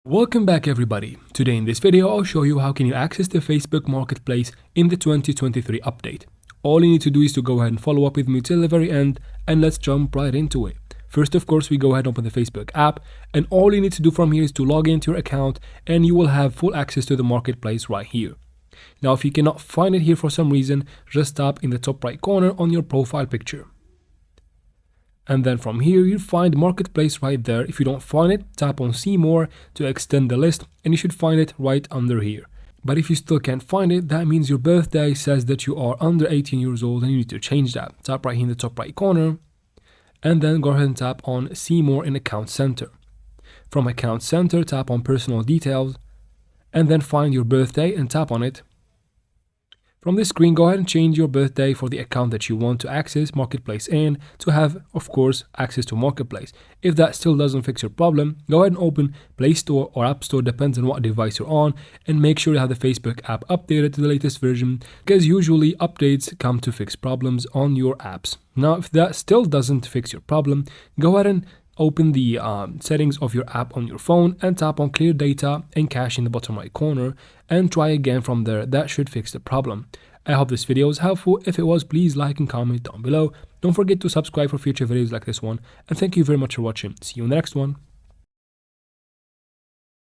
Welcome back everybody. Today in this video I'll show you how can you access the Facebook Marketplace in the 2023 update. All you need to do is to go ahead and follow up with me till the very end, and let's jump right into it. First, of course, we go ahead and open the Facebook app, and all you need to do from here is to log into your account and you will have full access to the marketplace right here. Now if you cannot find it here for some reason, just tap in the top right corner on your profile picture. And then from here, you'll find Marketplace right there. If you don't find it, tap on See More to extend the list, and you should find it right under here. But if you still can't find it, that means your birthday says that you are under 18 years old and you need to change that. Tap right here in the top right corner, and then go ahead and tap on See More in Account Center. From Account Center, tap on Personal Details, and then find your birthday and tap on it. From this screen, go ahead and change your birthday for the account that you want to access Marketplace in to have, of course, access to Marketplace. If that still doesn't fix your problem, go ahead and open Play Store or App Store, depends on what device you're on, and make sure you have the Facebook app updated to the latest version, because usually updates come to fix problems on your apps. Now, if that still doesn't fix your problem, go ahead and open the settings of your app on your phone and tap on Clear Data and Cache in the bottom right corner and try again from there. That should fix the problem. I hope this video was helpful. If it was, please like and comment down below. Don't forget to subscribe for future videos like this one, and thank you very much for watching. See you in the next one.